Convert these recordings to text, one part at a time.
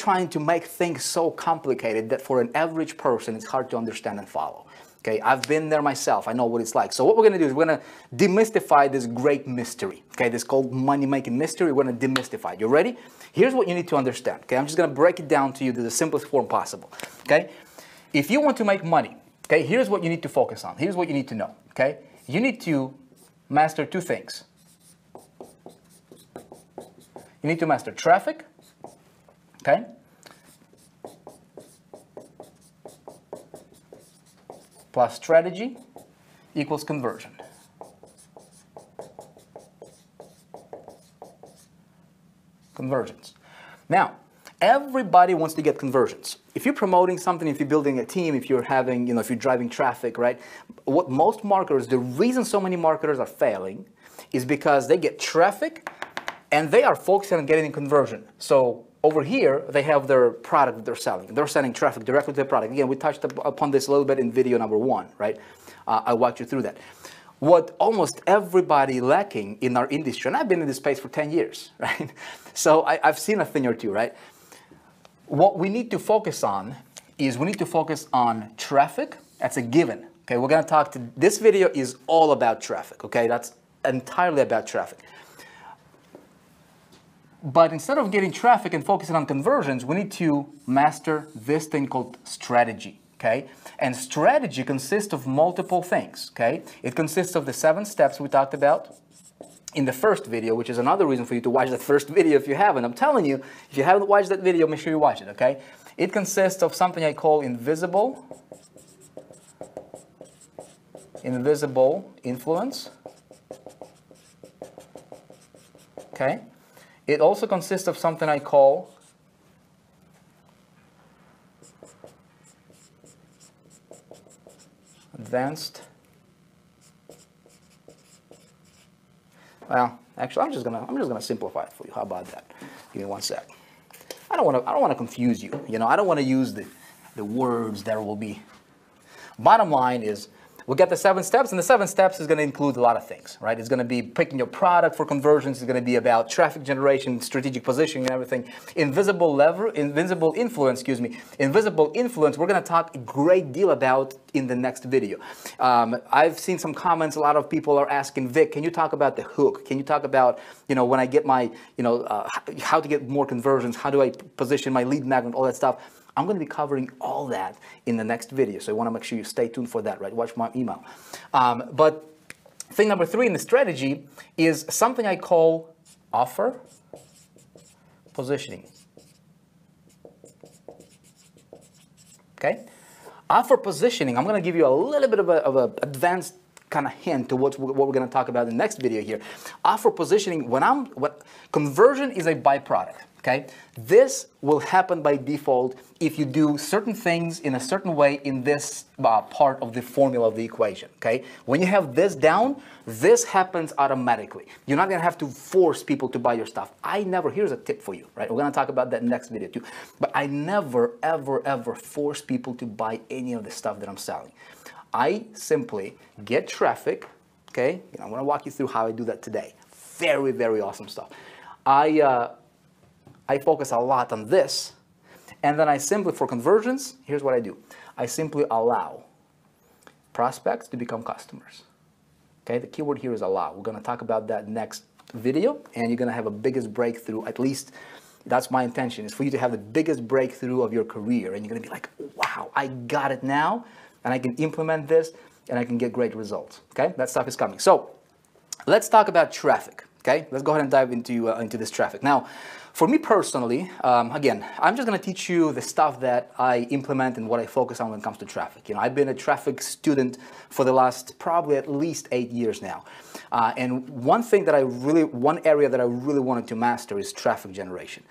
trying to make things so complicated that for an average person, it's hard to understand and follow. Okay, I've been there myself. I know what it's like. So what we're going to do is we're going to demystify this great mystery. Okay, this called money-making mystery. We're going to demystify it. You ready? Here's what you need to understand. Okay, I'm just going to break it down to you to the simplest form possible. Okay, if you want to make money, okay, here's what you need to focus on. Here's what you need to know. Okay, you need to master two things. You need to master traffic. Okay. Plus strategy equals conversion. Conversions. Now, everybody wants to get conversions. If you're promoting something, if you're building a team, if you're having, if you're driving traffic, right? What most marketers, the reason so many marketers are failing is because they get traffic and they are focusing on getting conversion. So over here, they have their product that they're selling. They're sending traffic directly to their product. Again, we touched upon this a little bit in video number 1, right? I walked you through that. What almost everybody lacking in our industry, and I've been in this space for 10 years, right? So I've seen a thing or two, right? What we need to focus on is we need to focus on traffic. That's a given, okay? We're gonna talk to, this video is all about traffic, okay? That's entirely about traffic. But instead of getting traffic and focusing on conversions, we need to master this thing called strategy, okay? And strategy consists of multiple things, okay? It consists of the 7 steps we talked about in the first video, which is another reason for you to watch that first video if you haven't. I'm telling you, if you haven't watched that video, make sure you watch it, okay? It consists of something I call invisible influence, okay? It also consists of something I call advanced. Well, actually, I'm just gonna simplify it for you. How about that? Give me one sec. I don't want to confuse you. I don't want to use the words that will be. Bottom line is, we'll get the 7 steps, and the 7 steps is going to include a lot of things, right? It's going to be picking your product for conversions. It's going to be about traffic generation, strategic positioning, and everything. Invisible influence, we're going to talk a great deal about in the next video. I've seen some comments. A lot of people are asking, Vic, can you talk about the hook? Can you talk about, when I get my, how to get more conversions? How do I position my lead magnet? All that stuff. I'm going to be covering all that in the next video, so you want to make sure you stay tuned for that, right? Watch my email. But thing number 3 in the strategy is something I call offer positioning. Okay? Offer positioning, I'm going to give you a little bit of a advanced kind of hint to what we're going to talk about in the next video here. Offer positioning, conversion is a byproduct. Okay, this will happen by default if you do certain things in a certain way in this part of the formula of the equation. Okay, when you have this down, this happens automatically. You're not gonna have to force people to buy your stuff. Here's a tip for you, right? We're gonna talk about that next video too. But I never, ever, ever force people to buy any of the stuff that I'm selling. I simply get traffic. Okay, I'm gonna walk you through how I do that today. Very, very awesome stuff. I focus a lot on this, and then I simply, for conversions, here's what I do. I simply allow prospects to become customers. Okay, the keyword here is allow. We're gonna talk about that next video, and you're gonna have a biggest breakthrough, at least that's my intention, is for you to have the biggest breakthrough of your career, and you're gonna be like, wow, I got it now, and I can implement this, and I can get great results, okay? That stuff is coming. So, let's talk about traffic, okay? Let's go ahead and dive into this traffic. Now, for me personally, again, I'm just going to teach you the stuff that I implement and what I focus on when it comes to traffic. I've been a traffic student for the last probably at least 8 years now. And one area that I really wanted to master is traffic generation.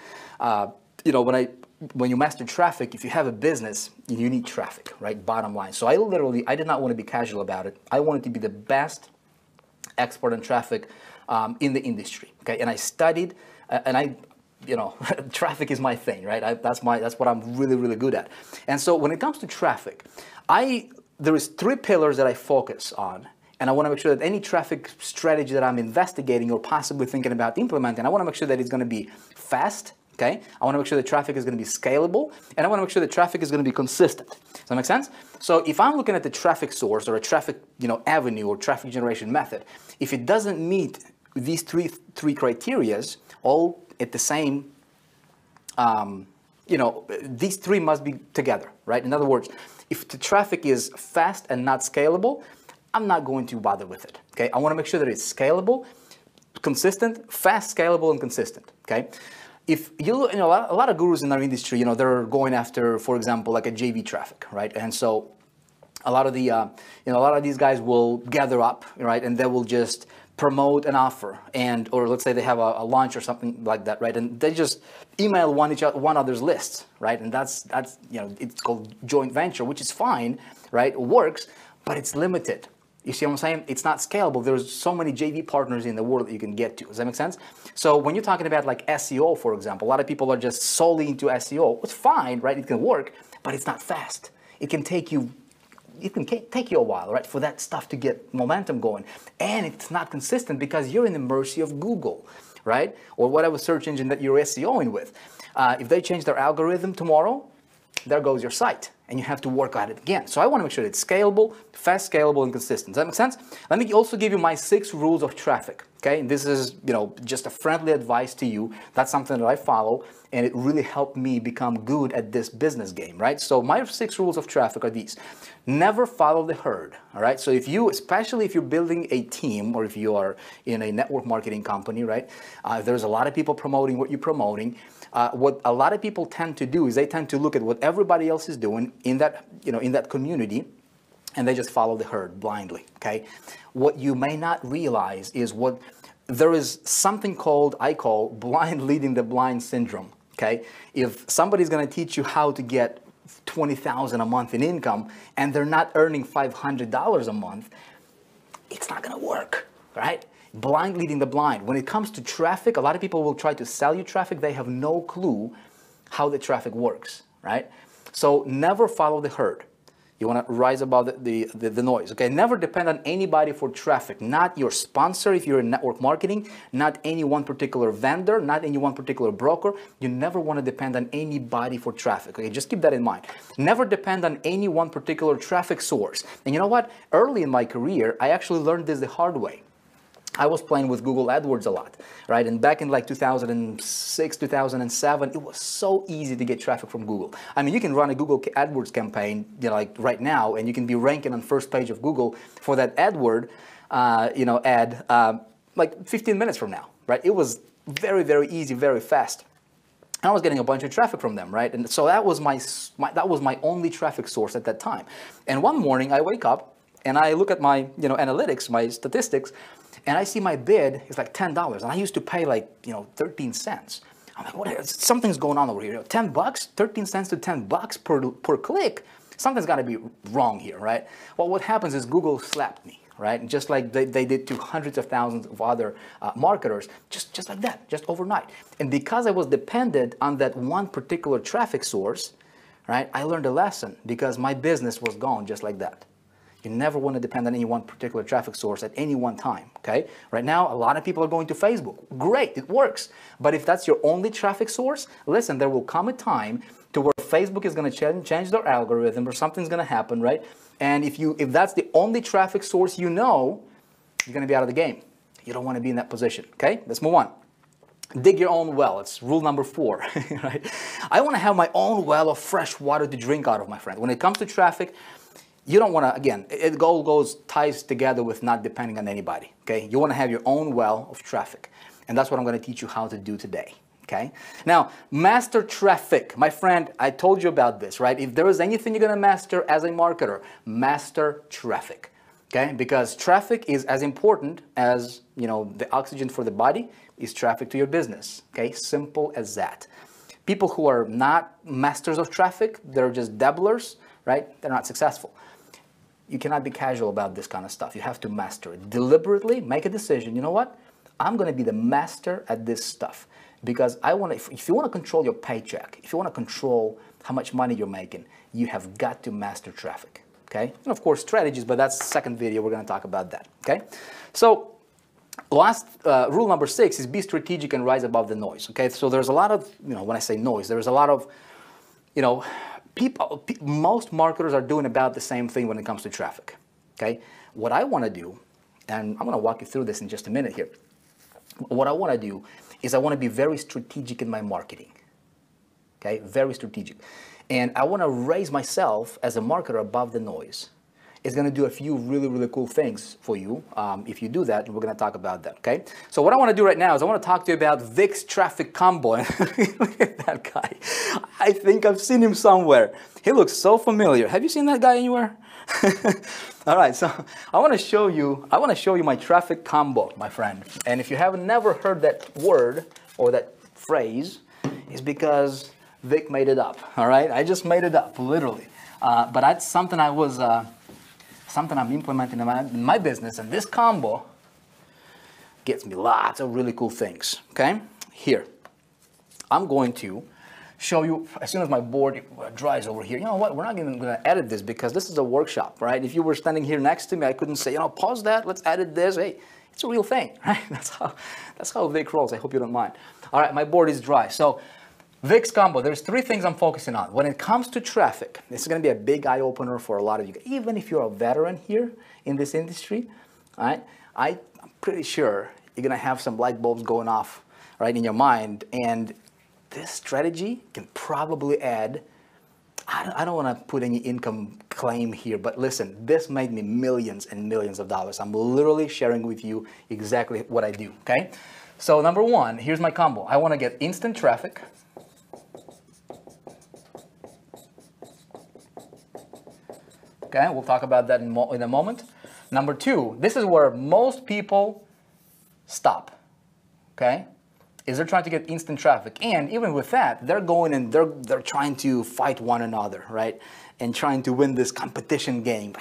When you master traffic, if you have a business, you need traffic, right? Bottom line. So I did not want to be casual about it. I wanted to be the best expert on traffic in the industry, okay? And I studied, traffic is my thing, right? That's what I'm really, really good at. And so when it comes to traffic, there is 3 pillars that I focus on, and I want to make sure that any traffic strategy that I'm investigating or possibly thinking about implementing, I want to make sure that it's going to be fast, okay? I want to make sure the traffic is going to be scalable, and I want to make sure the traffic is going to be consistent. Does that make sense? So if I'm looking at the traffic source or a traffic, avenue or traffic generation method, if it doesn't meet these three criterias, all at the same, these three must be together, right? In other words, if the traffic is fast and not scalable, I'm not going to bother with it, okay? I want to make sure that it's scalable, consistent, fast, scalable, and consistent, okay? If you look, a lot of gurus in our industry, they're going after, for example, like a JV traffic, right? And so a lot of the, a lot of these guys will gather up, right? And they will just promote an offer, or let's say they have a launch or something like that, right? And they just email one other's lists, right? And that's it's called joint venture, which is fine, right? It works, but it's limited. You see what I'm saying? It's not scalable. There's so many JV partners in the world that you can get to. Does that make sense? So when you're talking about like SEO, for example, a lot of people are just solely into SEO. It's fine, right? It can work, but it's not fast. It can take you a while, right, for that stuff to get momentum going. And it's not consistent because you're in the mercy of Google, right? Or whatever search engine that you're SEOing with. If they change their algorithm tomorrow, there goes your site, and you have to work at it again. So I want to make sure it's scalable, fast, scalable, and consistent. Does that make sense? Let me also give you my 6 rules of traffic, okay? And this is, just a friendly advice to you. That's something that I follow, and it really helped me become good at this business game, right? So my 6 rules of traffic are these. Never follow the herd, all right? So especially if you're building a team, or if you are in a network marketing company, right? There's a lot of people promoting what you're promoting. What a lot of people tend to do is they tend to look at what everybody else is doing in that community, and they just follow the herd blindly, okay? What you may not realize is there is something I call blind leading the blind syndrome, okay? If somebody's going to teach you how to get $20,000 a month in income and they're not earning $500 a month, it's not going to work, right? Blind leading the blind. When it comes to traffic, a lot of people will try to sell you traffic. They have no clue how the traffic works, right? So never follow the herd. You want to rise above the noise, okay? Never depend on anybody for traffic. Not your sponsor if you're in network marketing, not any one particular vendor, not any one particular broker. You never want to depend on anybody for traffic, okay? Just keep that in mind. Never depend on any one particular traffic source. And you know what? Early in my career, I actually learned this the hard way. I was playing with Google AdWords a lot, right? And back in like 2006, 2007, it was so easy to get traffic from Google. I mean, you can run a Google AdWords campaign, like right now, and you can be ranking on first page of Google for that AdWord, ad, like 15 minutes from now, right? It was very, very easy, very fast. And I was getting a bunch of traffic from them, right? And so that was my only traffic source at that time. And one morning I wake up and I look at my, analytics, my statistics, and I see my bid is like $10, and I used to pay like 13 cents. I'm like, what? Something's going on over here. $10, 13 cents to $10 per click. Something's got to be wrong here, right? Well, what happens is Google slapped me, right? Just like they did to hundreds of thousands of other marketers, just like that, just overnight. And because I was dependent on that one particular traffic source, right? I learned a lesson because my business was gone just like that. You never want to depend on any one particular traffic source at any one time, okay? Right now, a lot of people are going to Facebook. Great, it works. But if that's your only traffic source, listen, there will come a time to where Facebook is going to change their algorithm or something's going to happen, right? And if that's the only traffic source you're going to be out of the game. You don't want to be in that position, okay? Let's move on. Dig your own well. It's rule number 4, right? I want to have my own well of fresh water to drink out of, my friend. When it comes to traffic, you don't want to, again, it all ties together with not depending on anybody, okay? You want to have your own well of traffic. And that's what I'm going to teach you how to do today, okay? Now, master traffic. My friend, I told you about this, right? If there is anything you're going to master as a marketer, master traffic, okay? Because traffic is as important as, the oxygen for the body is traffic to your business, okay? Simple as that. People who are not masters of traffic, they're just dabblers, right? They're not successful. You cannot be casual about this kind of stuff. You have to master it. Deliberately make a decision. You know what? I'm going to be the master at this stuff because if you want to control your paycheck, if you want to control how much money you're making, you have got to master traffic, okay? And of course, strategies, but that's the second video. We're going to talk about that, okay? So Last rule number 6 is be strategic and rise above the noise. Okay, so there's a lot of, when I say noise, there's a lot of, most marketers are doing about the same thing when it comes to traffic. Okay, what I want to do, and I'm going to walk you through this in just a minute here. What I want to do is I want to be very strategic in my marketing. Okay, very strategic, and I want to raise myself as a marketer above the noise. It's going to do a few really, really cool things for you if you do that, and we're going to talk about that, okay? So what I want to do right now is I want to talk to you about VIX Traffic Combo. Look at that guy. I think I've seen him somewhere. He looks so familiar. Have you seen that guy anywhere? All right, so I want to show you my traffic combo, my friend. And if you haven't never heard that word or that phrase, it's because Vic made it up, all right? I just made it up, literally. But that's something something I'm implementing in my business, and this combo gets me lots of really cool things, okay? Here, I'm going to show you, as soon as my board dries over here, you know what, we're not even going to edit this because this is a workshop, right? If you were standing here next to me, I couldn't say, pause that, let's edit this. Hey, it's a real thing, right? That's how Vic rolls. I hope you don't mind. All right, my board is dry. So VIX Combo, there's 3 things I'm focusing on. When it comes to traffic, this is going to be a big eye-opener for a lot of you. Even if you're a veteran here in this industry, right, I'm pretty sure you're going to have some light bulbs going off right in your mind. And this strategy can probably add, I don't want to put any income claim here, but listen, this made me millions and millions of dollars. I'm literally sharing with you exactly what I do, okay? So number 1, here's my combo. I want to get instant traffic. Okay, we'll talk about that in a moment. Number 2, this is where most people stop, okay? Is they're trying to get instant traffic. And even with that, they're going and they're trying to fight one another, right? And trying to win this competition game.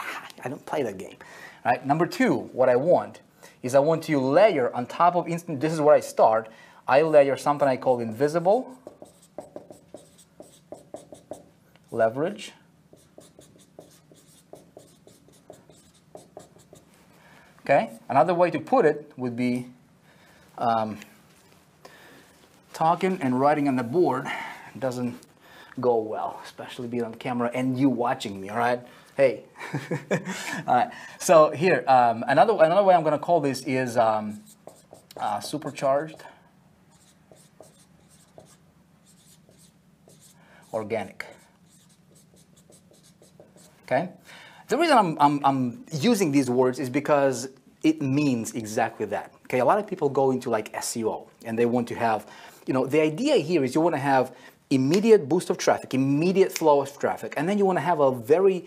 I don't play that game, right? Number 2, what I want is I want to layer on top of instant, this is where I start, I layer something I call invisible leverage. Okay, another way to put it would be talking and writing on the board doesn't go well, especially being on camera and you watching me, all right? Hey. All right, so here, another way I'm gonna call this is supercharged organic, okay? The reason I'm using these words is because it means exactly that. Okay, a lot of people go into like SEO and they want to have, the idea here is you want to have immediate boost of traffic, immediate flow of traffic, and then you want to have a very,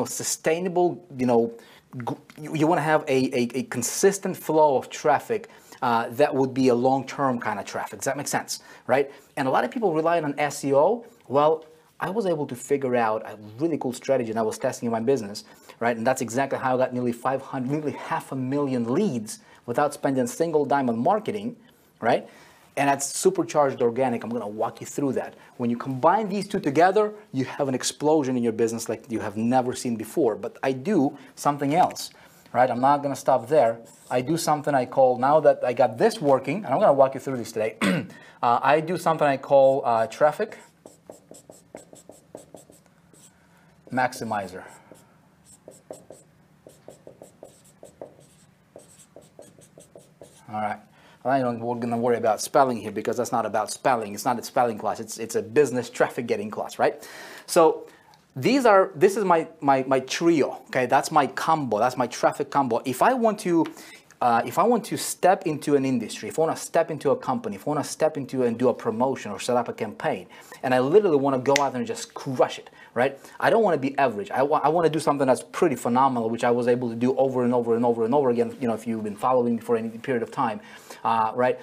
sustainable, you want to have a consistent flow of traffic that would be a long-term kind of traffic. Does that make sense, right? And a lot of people rely on SEO. Well, I was able to figure out a really cool strategy and I was testing in my business, right? And that's exactly how I got nearly 500,000 leads without spending a single dime on marketing, right? And that's supercharged organic. I'm gonna walk you through that. When you combine these two together, you have an explosion in your business like you have never seen before. But I do something else, right? I'm not gonna stop there. I do something I call, now that I got this working, and I'm gonna walk you through this today, I do something I call traffic maximizer. All right. We're going to worry about spelling here because that's not about spelling. It's not a spelling class. It's a business traffic getting class, right? So this is my trio. Okay, that's my combo. That's my traffic combo. If I want to step into an industry, if I want to step into a company, if I want to step into and do a promotion or set up a campaign, and I literally want to go out there and just crush it, right? I don't want to be average. I want to do something that's pretty phenomenal, which I was able to do over and over and over and over again, if you've been following me for any period of time, right?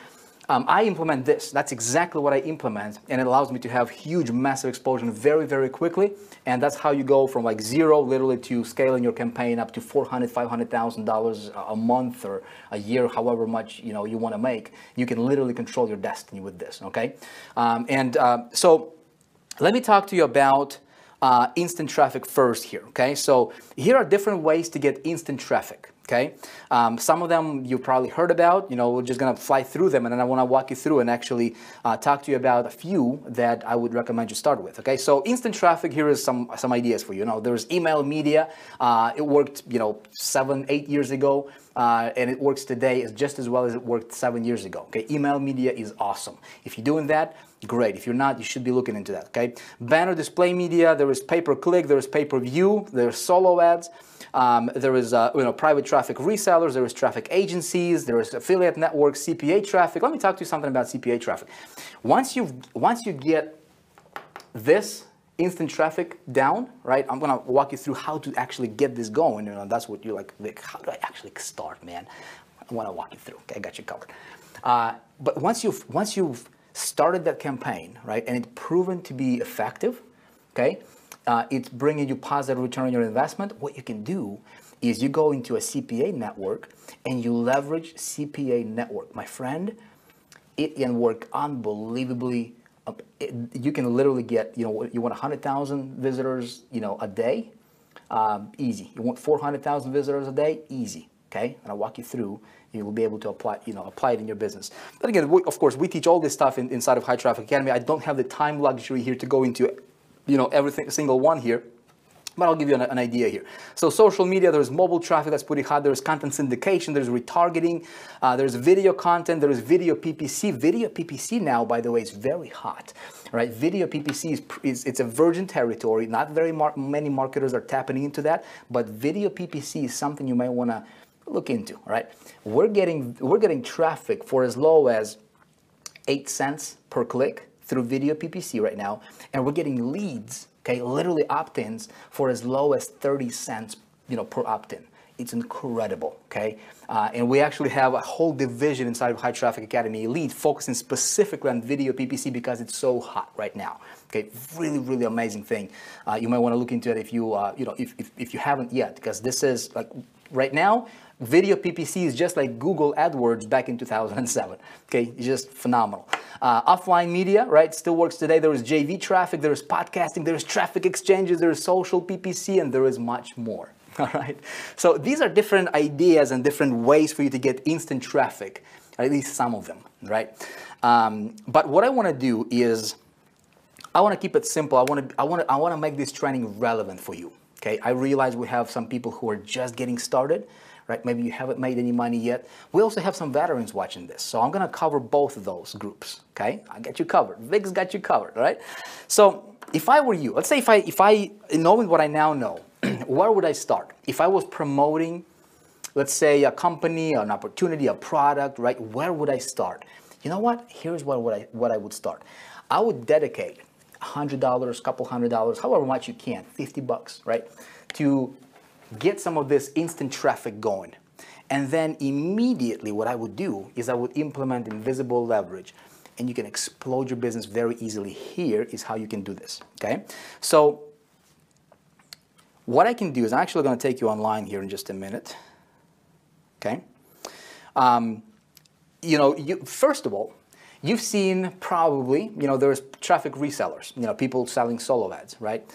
I implement this. That's exactly what I implement, and it allows me to have huge, massive exposure very, very quickly. And that's how you go from like zero, literally, to scaling your campaign up to $400,000, $500,000 a month or a year, however much you want to make. You can literally control your destiny with this. Okay, so let me talk to you about instant traffic first here. Okay, so here are different ways to get instant traffic. Okay, some of them you've probably heard about. We're just gonna fly through them, and then I want to walk you through and actually talk to you about a few that I would recommend you start with. Okay, so instant traffic. Here is some ideas for you. There's email media. It worked 7-8 years ago, and it works today just as well as it worked 7 years ago. Okay, email media is awesome. If you're doing that, great. If you're not, you should be looking into that. Okay, banner display media. There is pay-per-click. There is pay-per-view. There's solo ads. There is private traffic resellers, there is traffic agencies, there is affiliate networks, CPA traffic. Let me talk to you something about CPA traffic. Once you get this instant traffic down, right? I'm gonna walk you through how to actually get this going. That's what you're like, Vic, how do I actually start, man? I want to walk you through. Okay, I got you covered. But once you've started that campaign, right, and it's proven to be effective, okay. It's bringing you positive return on your investment. What you can do is you go into a CPA network and you leverage CPA network. My friend, it can work unbelievably. You can literally get, you want 100,000 visitors, a day, easy. You want 400,000 visitors a day, easy. Okay, and I'll walk you through. You will be able to apply it in your business. But again, of course, we teach all this stuff inside of High Traffic Academy. I don't have the time luxury here to go into every single one here, but I'll give you an idea here. So social media, there's mobile traffic that's pretty hot. There's content syndication, there's retargeting, there's video content, there's video PPC. Video PPC now, by the way, is very hot, right? Video PPC it's a virgin territory. Not very many marketers are tapping into that, but video PPC is something you might want to look into, right? We're getting traffic for as low as 8 cents per click through video PPC right now, and we're getting leads, okay, literally opt-ins for as low as 30 cents, per opt-in. It's incredible, okay? And we actually have a whole division inside of High Traffic Academy Elite focusing specifically on video PPC because it's so hot right now. Okay, really, really amazing thing. You might want to look into it if you, if you haven't yet, because this is like right now. Video PPC is just like Google AdWords back in 2007. Okay, it's just phenomenal. Offline media, right, still works today. There is JV traffic, there is podcasting, there is traffic exchanges, there is social PPC, and there is much more. All right. So these are different ideas and different ways for you to get instant traffic, at least some of them, right? But what I want to do is I want to keep it simple. I want to make this training relevant for you. Okay. I realize we have some people who are just getting started. Right? Maybe you haven't made any money yet. We also have some veterans watching this. So I'm going to cover both of those groups. Okay? I got you covered. Vic's got you covered, right? So if I were you, let's say if I knowing what I now know, where would I start? If I was promoting, let's say a company, an opportunity, a product, right? Where would I start? You know what? Here's what I would start. I would dedicate $100, couple $100, however much you can, $50, right? To get some of this instant traffic going. And then immediately what I would do is I would implement invisible leverage, and you can explode your business very easily. Here is how you can do this, okay? So what I can do is I'm actually going to take you online here in just a minute, okay? First of all, you've seen probably, there's traffic resellers, people selling solo ads, right?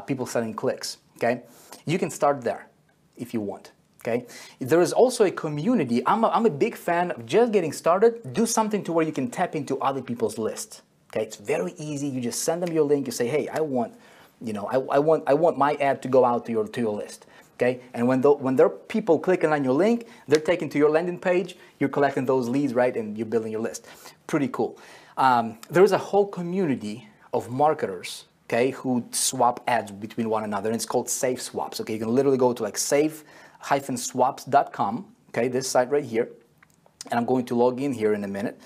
People selling clicks, okay? You can start there if you want, okay? There is also a community. I'm a big fan of just getting started. Do something to where you can tap into other people's lists, okay? It's very easy. You just send them your link. You say, hey, I want my ad to go out to your list, okay? And when there are people clicking on your link, they're taken to your landing page. You're collecting those leads, right? And you're building your list. Pretty cool. There's a whole community of marketers, okay, who swap ads between one another, and it's called Safe Swaps. Okay, you can literally go to like safe-swaps.com, okay, this site right here, and I'm going to log in here in a minute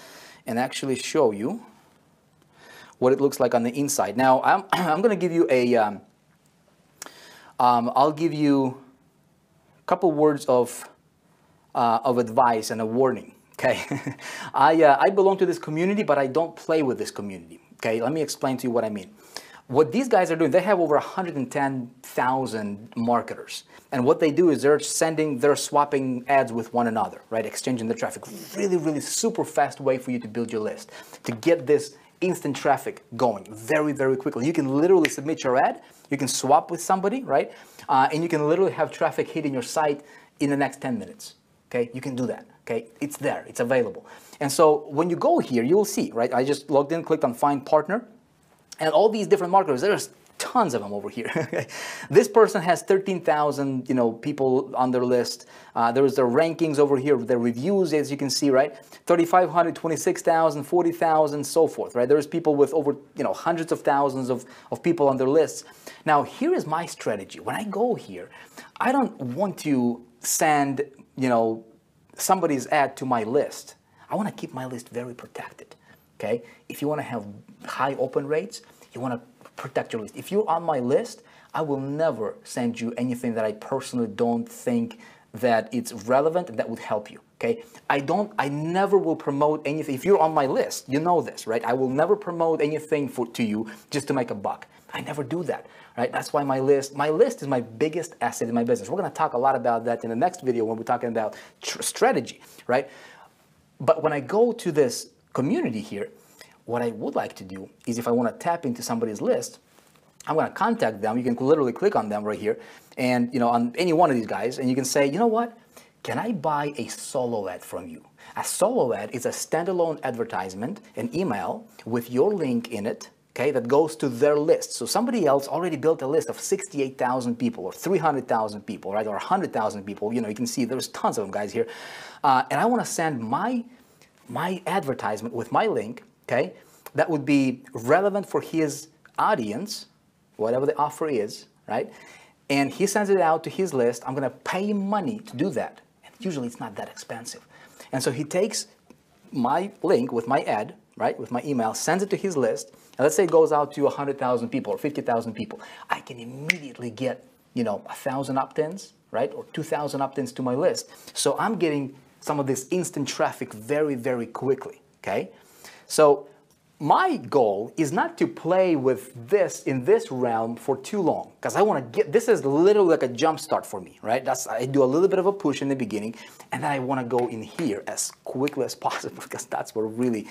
and actually show you what it looks like on the inside. Now, I'm going to give you I'll give you a couple words of advice and a warning. Okay, I belong to this community, but I don't play with this community. Okay, let me explain to you what I mean. What these guys are doing, they have over 110,000 marketers. And what they do is they're swapping ads with one another, right? Exchanging the traffic. Really, really super fast way for you to build your list, to get this instant traffic going very, very quickly. You can literally submit your ad, you can swap with somebody, right? And you can literally have traffic hitting your site in the next 10 minutes. Okay, you can do that. Okay, it's there, it's available. And so when you go here, you will see, right? I just logged in, clicked on Find Partner, and all these different marketers, there's tons of them over here. This person has 13,000, people on their list. There's their rankings over here, their reviews, as you can see, right? 3,500, 26,000, 40,000, so forth, right? There's people with over, hundreds of thousands of people on their lists. Now, here is my strategy. When I go here, I don't want to send, somebody's ad to my list. I want to keep my list very protected, okay? If you want to have high open rates, you want to protect your list. If you're on my list, I will never send you anything that I personally don't think that it's relevant and that would help you, okay? I never will promote anything. If you're on my list, you know this, right? I will never promote anything to you just to make a buck. I never do that, right? That's why my list is my biggest asset in my business. We're going to talk a lot about that in the next video when we're talking about strategy, right? But when I go to this community here, what I would like to do is if I want to tap into somebody's list, I'm going to contact them. You can literally click on them right here and, on any one of these guys, and you can say, you know what? Can I buy a solo ad from you? A solo ad is a standalone advertisement, an email with your link in it, okay, that goes to their list. So somebody else already built a list of 68,000 people or 300,000 people, right, or 100,000 people. You can see there's tons of them guys here. And I want to send my advertisement with my link, okay, that would be relevant for his audience, whatever the offer is, right? And he sends it out to his list. I'm going to pay him money to do that. And usually it's not that expensive. And so he takes my link with my ad, right, with my email, sends it to his list. And let's say it goes out to 100,000 people or 50,000 people. I can immediately get, 1,000 opt-ins, right, or 2,000 opt-ins to my list. So I'm getting some of this instant traffic very, very quickly, okay? So my goal is not to play with this in this realm for too long, because I want to this is literally like a jump start for me, right? I do a little bit of a push in the beginning, and then I want to go in here as quickly as possible, because that's where really,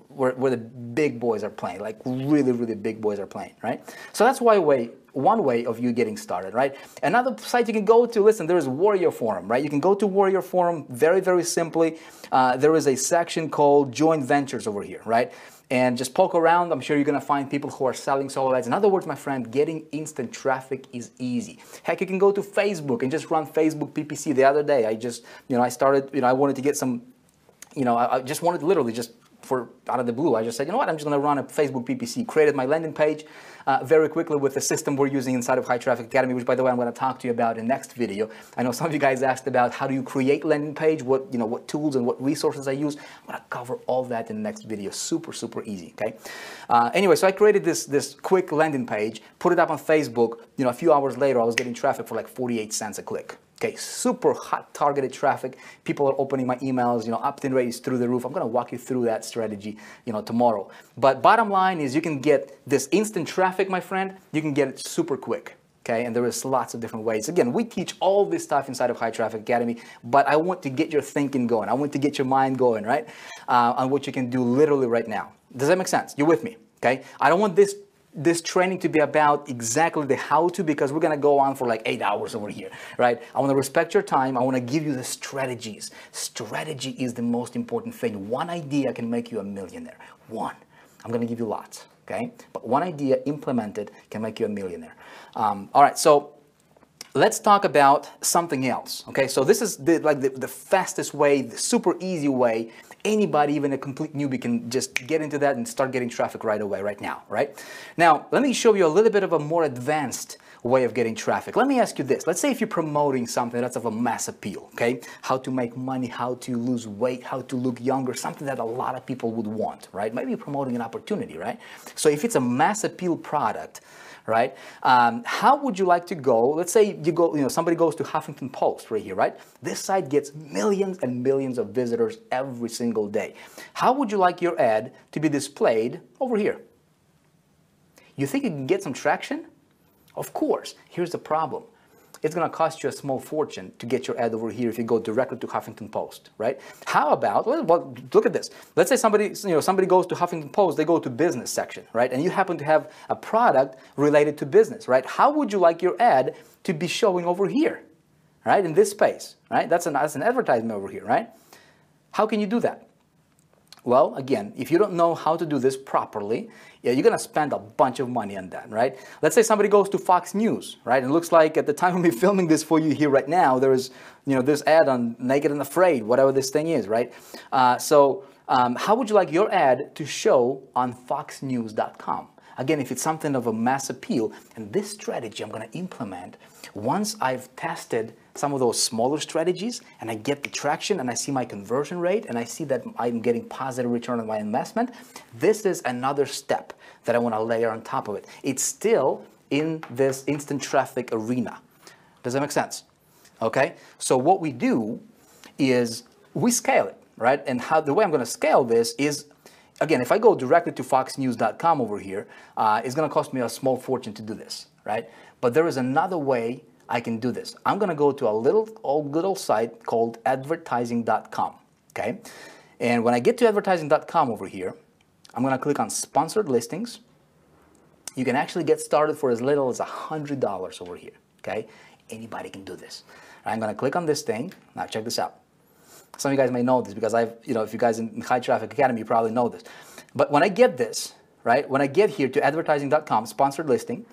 where the big boys are playing, like really, really big boys are playing, right? So that's one way of you getting started, right? Another site you can go to, listen, there is Warrior Forum, right? You can go to Warrior Forum very, very simply. There is a section called Joint Ventures over here, right? And just poke around. I'm sure you're going to find people who are selling solo ads. In other words, my friend, getting instant traffic is easy. Heck, you can go to Facebook and just run Facebook PPC. The other day, I just, I started, I wanted to get some, I just wanted literally just out of the blue, I just said, you know what, I'm just going to run a Facebook PPC, created my landing page very quickly with the system we're using inside of High Traffic Academy, which, by the way, I'm going to talk to you about in the next video. I know some of you guys asked about how do you create landing page, what tools and what resources I use. I'm going to cover all that in the next video. Super, super easy, okay? Anyway, so I created this quick landing page, put it up on Facebook. A few hours later, I was getting traffic for like 48 cents a click. Okay, super hot targeted traffic. People are opening my emails, opt-in rate is through the roof. I'm going to walk you through that strategy, tomorrow. But bottom line is you can get this instant traffic, my friend. You can get it super quick. Okay, and there is lots of different ways. Again, we teach all this stuff inside of High Traffic Academy, but I want to get your thinking going. I want to get your mind going, right? On what you can do literally right now. Does that make sense? You're with me, okay? I don't want this training to be about exactly the how-to, because we're going to go on for like 8 hours over here, right? I want to respect your time. I want to give you the strategies. Strategy is the most important thing. One idea can make you a millionaire. One. I'm going to give you lots, okay? But one idea implemented can make you a millionaire. All right, so let's talk about something else, okay? So this is the fastest way, the super easy way. Anybody, even a complete newbie, can just get into that and start getting traffic right away, right now, right? Now, let me show you a little bit of a more advanced way of getting traffic. Let me ask you this. Let's say if you're promoting something that's of a mass appeal, okay? How to make money, how to lose weight, how to look younger, something that a lot of people would want, right? Maybe you're promoting an opportunity, right? So if it's a mass appeal product, right? How would you like to go? Let's say you go, somebody goes to Huffington Post right here, right? This site gets millions and millions of visitors every single day. How would you like your ad to be displayed over here? You think you can get some traction? Of course. Here's the problem. It's going to cost you a small fortune to get your ad over here if you go directly to Huffington Post, right? How about, well, look at this. Let's say somebody goes to Huffington Post, they go to business section, right? And you happen to have a product related to business, right? How would you like your ad to be showing over here, right, in this space, right? That's an advertisement over here, right? How can you do that? Well, again, if you don't know how to do this properly, yeah, you're going to spend a bunch of money on that, right? Let's say somebody goes to Fox News, right? And it looks like at the time of me filming this for you here right now, there is, this ad on Naked and Afraid, whatever this thing is, right? How would you like your ad to show on foxnews.com? Again, if it's something of a mass appeal, and this strategy I'm going to implement once I've tested some of those smaller strategies and I get the traction and I see my conversion rate and I see that I'm getting positive return on my investment, this is another step that I want to layer on top of it. It's still in this instant traffic arena. Does that make sense? Okay, so what we do is we scale it, right? And the way I'm going to scale this is, again, if I go directly to foxnews.com over here, it's going to cost me a small fortune to do this, right? But there is another way I can do this. I'm going to go to a little site called advertising.com, okay? And when I get to advertising.com over here, I'm going to click on sponsored listings. You can actually get started for as little as $100 over here, okay? Anybody can do this. I'm going to click on this thing. Now check this out. Some of you guys may know this because if you guys in High Traffic Academy, you probably know this. But when I get this, right, when I get here to advertising.com, sponsored listing,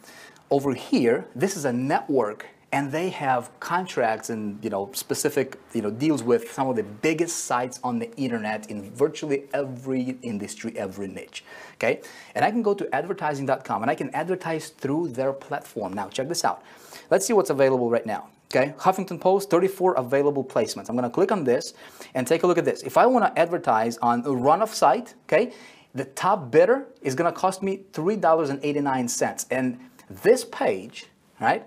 over here, this is a network and they have contracts and specific deals with some of the biggest sites on the internet in virtually every industry, every niche. Okay, and I can go to advertising.com and I can advertise through their platform. Now check this out. Let's see what's available right now. Okay, Huffington Post, 34 available placements. I'm going to click on this and take a look at this. If I want to advertise on a run-off site, okay, the top bidder is going to cost me $3.89. And this page, right,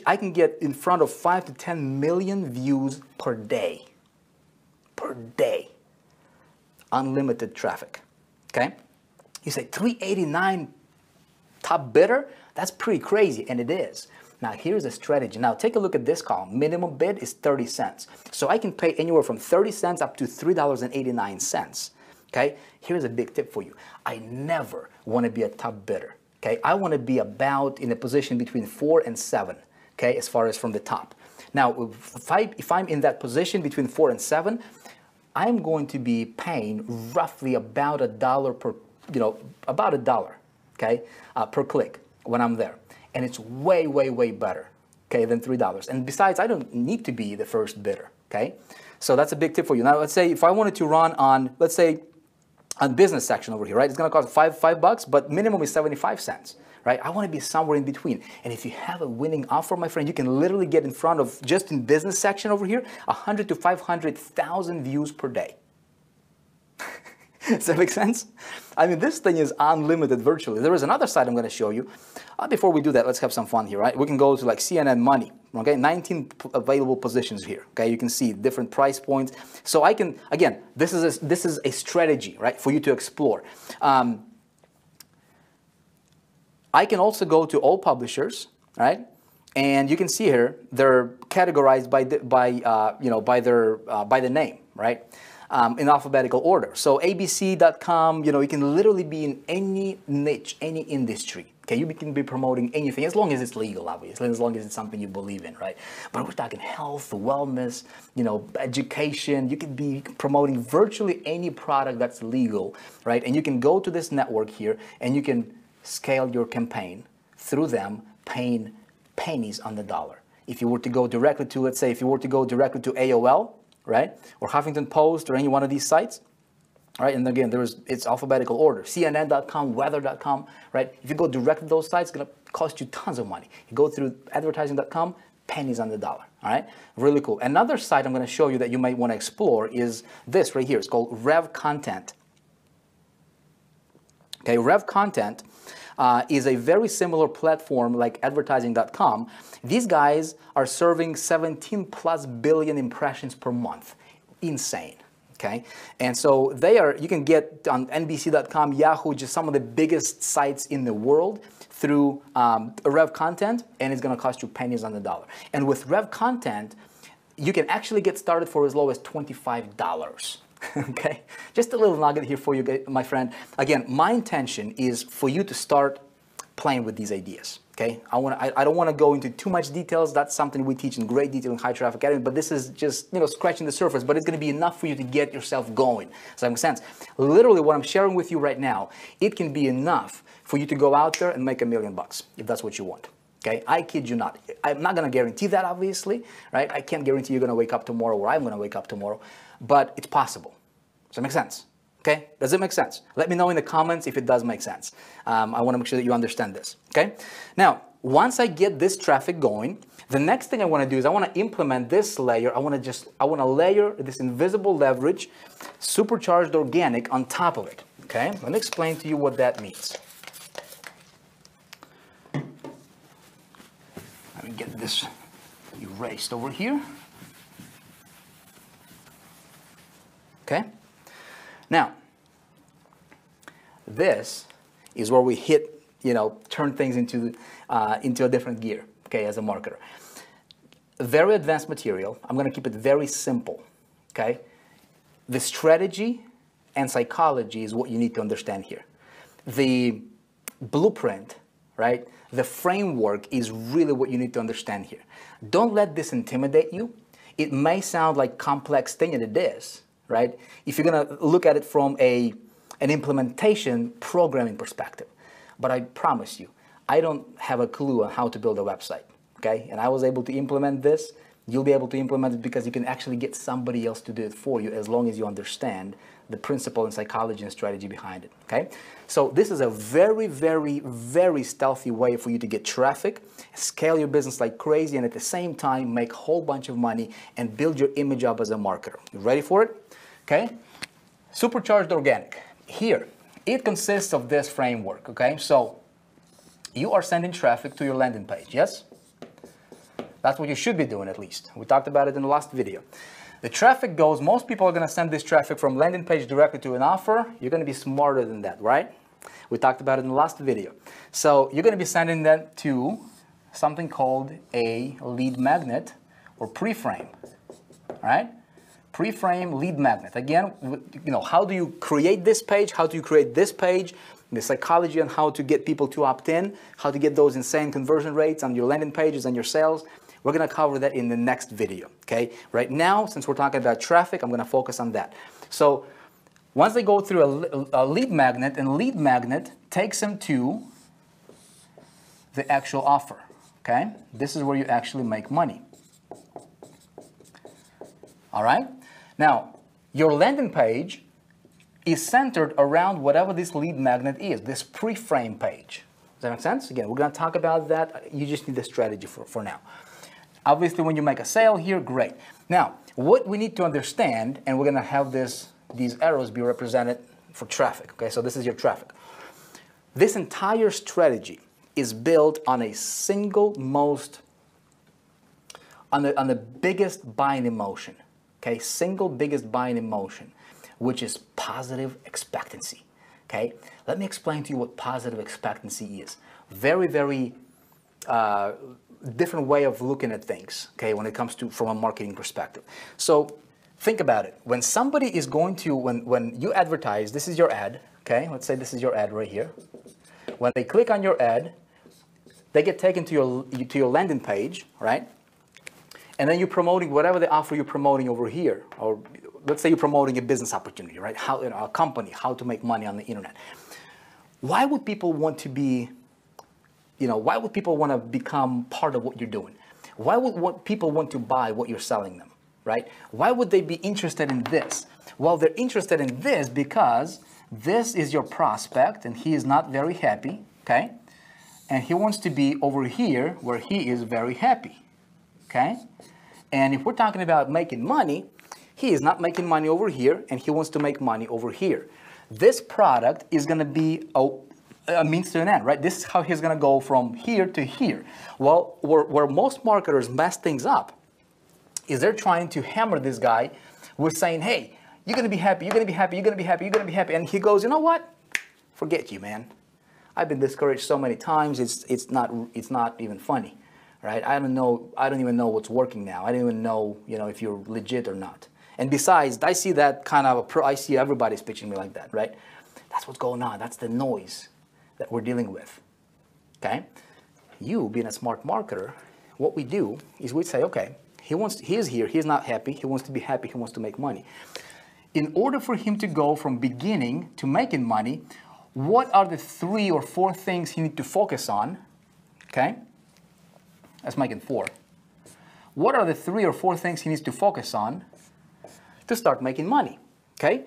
I can get in front of 5 to 10 million views per day. Per day. Unlimited traffic. Okay? You say $3.89 top bidder? That's pretty crazy, and it is. Now here's a strategy. Now take a look at this column. Minimum bid is 30 cents. So I can pay anywhere from 30 cents up to $3.89. Okay? Here's a big tip for you. I never want to be a top bidder. Okay? I want to be about in a position between 4 and 7. Okay? As far as from the top. Now if I'm in that position between 4 and 7, I'm going to be paying roughly about $1 per, about $1, okay, per click when I'm there. And it's way, way, way better, okay, than $3. And besides, I don't need to be the first bidder, okay? So that's a big tip for you. Now, let's say if I wanted to run on, let's say, on business section over here, right? It's going to cost $5, but minimum is 75 cents, right? I want to be somewhere in between. And if you have a winning offer, my friend, you can literally get in front of, just in business section over here, 100 to 500,000 views per day. Does that make sense? I mean, this thing is unlimited virtually. There is another site I'm going to show you. Before we do that, let's have some fun here, right? We can go to like CNN Money, okay? 19 available positions here, okay? You can see different price points. So I can, again, this is a strategy, right, for you to explore. I can also go to all publishers, right? And you can see here they're categorized by the name, right? In alphabetical order. So abc.com, you can literally be in any niche, any industry. Okay, you can be promoting anything as long as it's legal, obviously, as long as it's something you believe in, right? But we're talking health, wellness, education. You could be promoting virtually any product that's legal, right? And you can go to this network here and you can scale your campaign through them, paying pennies on the dollar. If you were to go directly to, let's say, if you were to go directly to AOL, right, or Huffington Post or any one of these sites, right, and again, it's alphabetical order, CNN.com, weather.com, right, if you go direct to those sites, it's going to cost you tons of money. You go through advertising.com, pennies on the dollar, all right, really cool. Another site I'm going to show you that you might want to explore is this right here. It's called Rev Content. Okay, Rev Content is a very similar platform like advertising.com. These guys are serving 17 plus billion impressions per month. Insane. Okay, and so you can get on NBC.com, Yahoo, just some of the biggest sites in the world through Rev Content, and it's going to cost you pennies on the dollar. And with Rev Content, you can actually get started for as low as $25. Okay, just a little nugget here for you, my friend. Again, my intention is for you to start playing with these ideas. Okay, I don't want to go into too much details. That's something we teach in great detail in High Traffic Academy, but this is just, scratching the surface, but it's going to be enough for you to get yourself going. Does that make sense? Literally what I'm sharing with you right now, it can be enough for you to go out there and make $1 million if that's what you want. Okay, I kid you not. I'm not going to guarantee that, obviously, right? I can't guarantee you're going to wake up tomorrow or I'm going to wake up tomorrow, but it's possible. Does that make sense? Okay, does it make sense? Let me know in the comments if it does make sense. I want to make sure that you understand this, okay? Now, once I get this traffic going, the next thing I want to do is I want to implement this layer. I want to layer this invisible leverage, supercharged organic on top of it, okay? Let me explain to you what that means. Let me get this erased over here. Okay? Now, this is where we hit, turn things into a different gear, okay, as a marketer. Very advanced material. I'm going to keep it very simple, okay? The strategy and psychology is what you need to understand here. The blueprint, right, the framework is really what you need to understand here. Don't let this intimidate you. It may sound like complex thing, and it is. Right? If you're going to look at it from an implementation programming perspective. But I promise you, I don't have a clue on how to build a website, okay? And I was able to implement this. You'll be able to implement it because you can actually get somebody else to do it for you as long as you understand the principle and psychology and strategy behind it, okay? So this is a very, very, very stealthy way for you to get traffic, scale your business like crazy, and at the same time make a whole bunch of money and build your image up as a marketer. You ready for it? Okay? Supercharged organic. Here, it consists of this framework, okay? So you are sending traffic to your landing page, yes? That's what you should be doing at least. We talked about it in the last video. The traffic goes, most people are going to send this traffic from landing page directly to an offer. You're going to be smarter than that, right? We talked about it in the last video. So you're going to be sending that to something called a lead magnet or pre-frame, all right? Pre-frame lead magnet. Again, how do you create this page? How do you create this page? The psychology on how to get people to opt in, how to get those insane conversion rates on your landing pages and your sales. We're going to cover that in the next video, okay? Right now, since we're talking about traffic, I'm going to focus on that. So once they go through a lead magnet, and lead magnet takes them to the actual offer, okay? This is where you actually make money. All right? Now, your landing page is centered around whatever this lead magnet is, this pre-frame page. Does that make sense? Again, we're going to talk about that. You just need the strategy for now. Obviously, when you make a sale here, great. Now, what we need to understand, and we're going to have these arrows be represented for traffic. Okay, so this is your traffic. This entire strategy is built on a single on the biggest buying emotion. Okay, single biggest buying emotion, which is positive expectancy. Okay, let me explain to you what positive expectancy is. Very, very different way of looking at things, okay, when it comes to from a marketing perspective. So think about it. When somebody is going to, when you advertise, this is your ad, okay, let's say this is your ad right here. When they click on your ad, they get taken to your landing page, right? And then you're promoting whatever the offer you're promoting over here, or let's say you're promoting a business opportunity, right? How, a company, how to make money on the internet. Why would people want to be, why would people want to become part of what you're doing? Why would people want to buy what you're selling them, right? Why would they be interested in this? Well, they're interested in this because this is your prospect and he is not very happy, okay? And he wants to be over here where he is very happy, okay? And if we're talking about making money, he is not making money over here and he wants to make money over here. This product is going to be a means to an end, right? This is how he's going to go from here to here. Well, where most marketers mess things up is they're trying to hammer this guy with saying, hey, you're going to be happy, you're going to be happy, you're going to be happy, you're going to be happy. And he goes, you know what? Forget you, man. I've been discouraged so many times, it's not even funny, right? I don't even know what's working now. I don't even know, if you're legit or not. And besides, I see that kind of I see everybody's pitching me like that, right? That's what's going on. That's the noise that we're dealing with, okay? you being a smart marketer, what we do is we say, okay, he is here, he's not happy, he wants to be happy, he wants to make money. In order for him to go from beginning to making money, what are the 3 or 4 things he needs to focus on? Okay, let's make it 4. What are the 3 or 4 things he needs to focus on to start making money? Okay,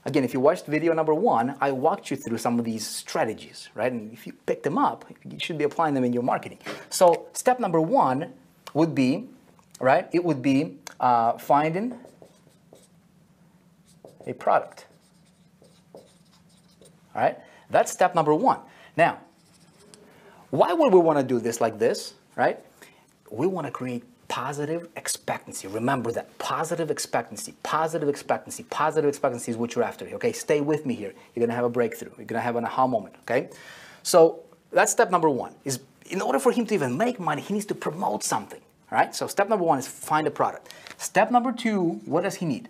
again, if you watched video number 1, I walked you through some of these strategies, right? And if you pick them up, you should be applying them in your marketing. So step number 1 would be, right? It would be finding a product. All right, that's step number 1. Now, why would we want to do this like this, right? We want to create positive expectancy. Remember that, positive expectancy, positive expectancy, positive expectancy is what you're after, okay? Stay with me here. You're going to have a breakthrough. You're going to have an aha moment, okay? So that's step number 1, is in order for him to even make money, he needs to promote something, all right? So step number 1 is find a product. Step number 2, what does he need?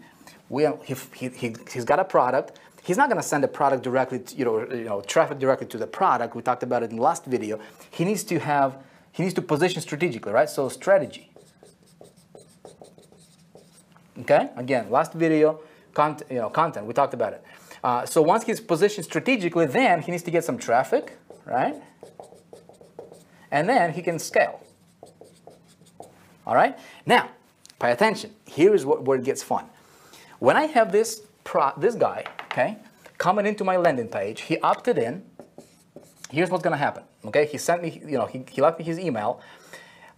He's got a product. He's not going to send a product directly to, traffic directly to the product. We talked about it in the last video. He needs to position strategically, right? So strategy. Okay, again, last video, content, we talked about it. So once he's positioned strategically, then he needs to get some traffic, right? And then he can scale. All right, now, pay attention. Here is where it gets fun. When I have this guy, okay, coming into my landing page, he opted in. Here's what's going to happen, okay? He sent me, he left me his email.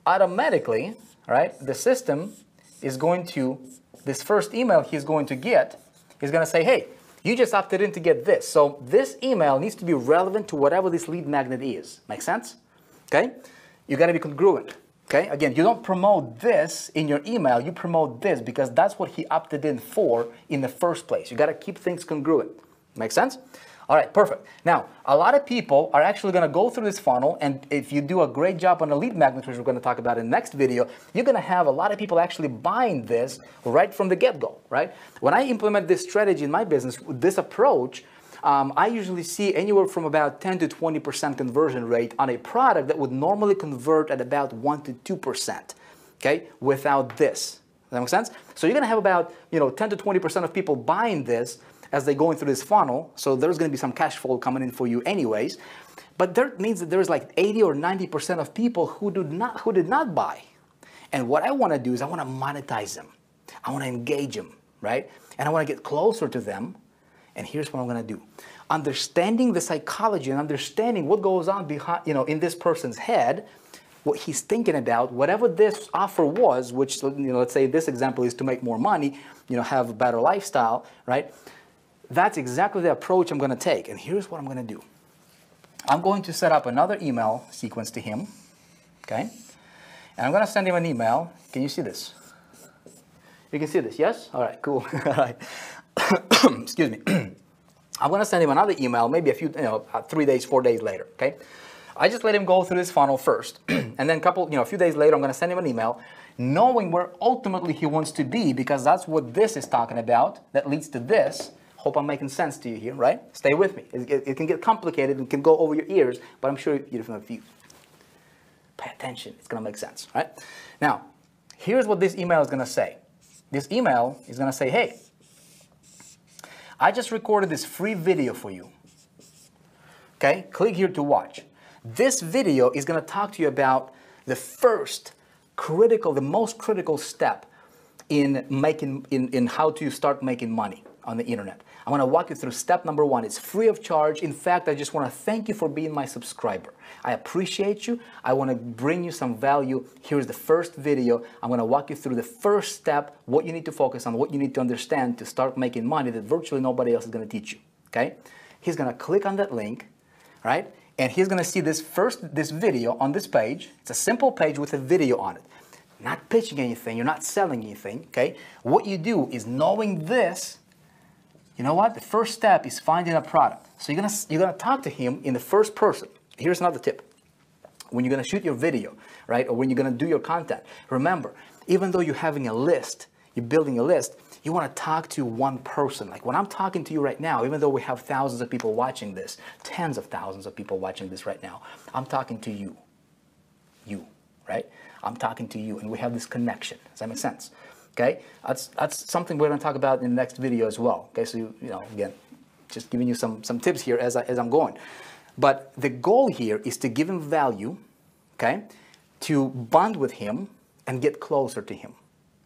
Automatically, right, the system is going to, this first email he's going to get, he's going to say, hey, you just opted in to get this. So this email needs to be relevant to whatever this lead magnet is. Make sense? Okay? You got to be congruent. Okay? Again, you don't promote this in your email. You promote this because that's what he opted in for in the first place. You got to keep things congruent. Make sense? All right, perfect. Now, a lot of people are actually going to go through this funnel, and if you do a great job on the lead magnet, which we're going to talk about in the next video, you're going to have a lot of people actually buying this right from the get-go, right? When I implement this strategy in my business, this approach, I usually see anywhere from about 10 to 20% conversion rate on a product that would normally convert at about 1 to 2%, okay, without this. Does that make sense? So you're going to have about 10 to 20% of people buying this as they're going through this funnel. So there's going to be some cash flow coming in for you anyways. But that means that there's like 80 or 90% of people who did not buy. And what I want to do is I want to monetize them. I want to engage them, right? And I want to get closer to them. And here's what I'm going to do. Understanding the psychology and understanding what goes on behind, in this person's head, what he's thinking about, whatever this offer was, which, let's say this example is to make more money, have a better lifestyle, right? That's exactly the approach I'm going to take. And here's what I'm going to do. I'm going to set up another email sequence to him, okay? And I'm going to send him an email. Can you see this? You can see this, yes? All right, cool. All right. Excuse me. I'm going to send him another email, maybe 3 days, 4 days later, okay? I just let him go through this funnel first. And then a few days later, I'm going to send him an email knowing where ultimately he wants to be, because that's what this is talking about that leads to this. Hope I'm making sense to you here, right? Stay with me. It can get complicated. It can go over your ears, but I'm sure if you pay attention, it's going to make sense, right? Now, here's what this email is going to say. This email is going to say, hey, I just recorded this free video for you. Okay? Click here to watch. This video is going to talk to you about the most critical step in how to start making money on the internet. I'm going to walk you through step number 1. It's free of charge. In fact, I just want to thank you for being my subscriber. I appreciate you. I want to bring you some value. Here's the first video. I'm going to walk you through the first step, what you need to focus on, what you need to understand to start making money that virtually nobody else is going to teach you. Okay? He's going to click on that link, right? And he's going to see this video on this page. It's a simple page with a video on it. Not pitching anything. You're not selling anything. Okay? What you do is knowing this. You know what? The first step is finding a product. So you're gonna talk to him in the first person. Here's another tip. When you're gonna shoot your video, right, or when you're gonna do your content, remember, even though you're having a list, you're building a list, you want to talk to one person. Like when I'm talking to you right now, even though we have thousands of people watching this, tens of thousands of people watching this right now, I'm talking to you. I'm talking to you, and we have this connection. Does that make sense? Okay, that's something we're going to talk about in the next video as well. Okay, so you know, again, just giving you some tips here as I'm going. But the goal here is to give him value, okay, to bond with him and get closer to him.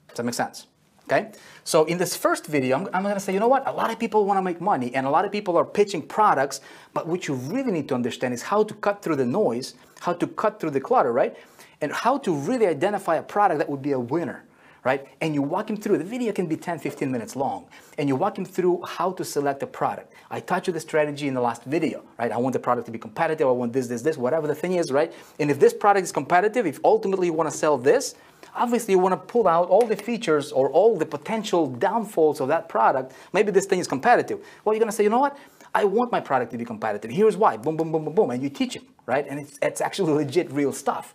Does that make sense? Okay, so in this first video, I'm going to say, you know what? A lot of people want to make money, and a lot of people are pitching products, but what you really need to understand is how to cut through the noise, how to cut through the clutter, right? And how to really identify a product that would be a winner, right? And you walk him through. The video can be 10, 15 minutes long, and you walk him through how to select a product. I taught you the strategy in the last video, right? I want the product to be competitive. I want this, whatever the thing is, right? And if this product is competitive, if ultimately you want to sell this, obviously you want to pull out all the features or all the potential downfalls of that product. Maybe this thing is competitive. Well, you're going to say, you know what? I want my product to be competitive. Here's why. Boom, boom, boom, boom, boom. And you teach him, right? And it's actually legit, real stuff,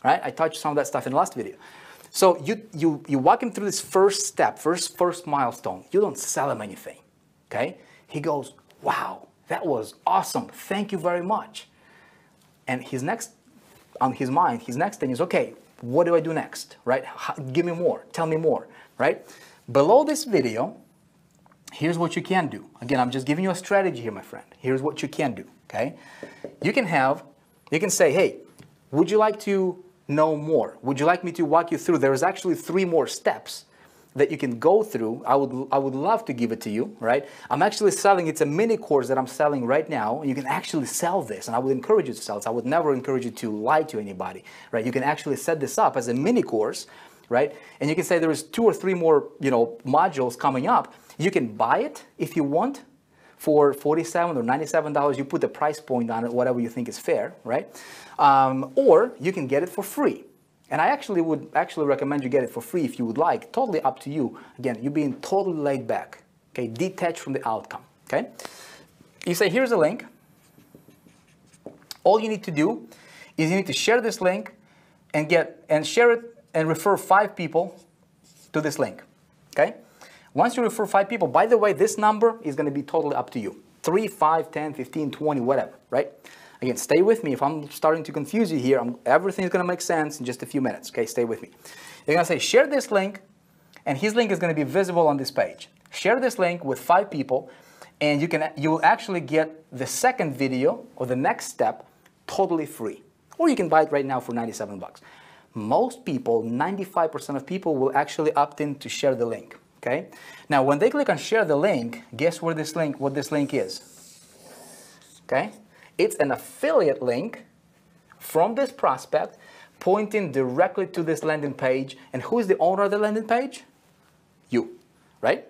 right? I taught you some of that stuff in the last video. So you walk him through this first step, first milestone. You don't sell him anything, okay? He goes, wow, that was awesome. Thank you very much. And his next, on his mind, his next thing is, okay, what do I do next, right? Give me more, tell me more, right? Below this video, here's what you can do. Again, I'm just giving you a strategy here, my friend. Here's what you can do, okay? You can say, hey, would you like to know more? Would you like me to walk you through? There's actually 3 more steps that you can go through. I would love to give it to you, right? I'm actually selling, it's a mini course that I'm selling right now. You can actually sell this, and I would encourage you to sell this. I would never encourage you to lie to anybody, right? You can actually set this up as a mini course, right? And you can say there is 2 or 3 more, you know, modules coming up. You can buy it if you want for $47 or $97. You put the price point on it, whatever you think is fair, right? Or you can get it for free. And I actually would recommend you get it for free if you would like. Totally up to you. Again, you being totally laid back, okay? Detached from the outcome, okay? You say, here's a link. All you need to do is you need to share this link and share it and refer 5 people to this link, okay? Once you refer 5 people, by the way, this number is going to be totally up to you. 3, 5, 10, 15, 20, whatever, right? Again, stay with me. If I'm starting to confuse you here, everything is going to make sense in just a few minutes, okay? Stay with me. You're going to say, share this link, and his link is going to be visible on this page. Share this link with 5 people, and you will actually get the second video or the next step totally free. Or you can buy it right now for 97 bucks. Most people, 95% of people will actually opt in to share the link, okay? Now, when they click on share the link, guess what this link is, okay? It's an affiliate link from this prospect pointing directly to this landing page. And who is the owner of the landing page? You, right?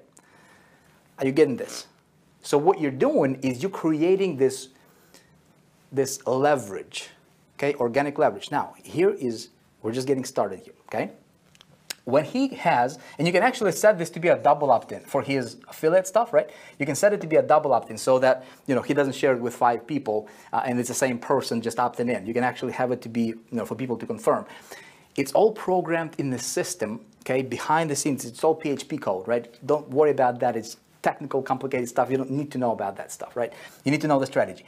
Are you getting this? So what you're doing is you're creating this leverage, okay? Organic leverage. Now, we're just getting started here, okay? When he has, and you can actually set this to be a double opt-in for his affiliate stuff, right? You can set it to be a double opt-in so that, you know, he doesn't share it with 5 people and it's the same person just opting in. You can actually have it to be, you know, for people to confirm. It's all programmed in the system, okay? Behind the scenes, it's all PHP code, right? Don't worry about that. It's technical, complicated stuff. You don't need to know about that stuff, right? You need to know the strategy.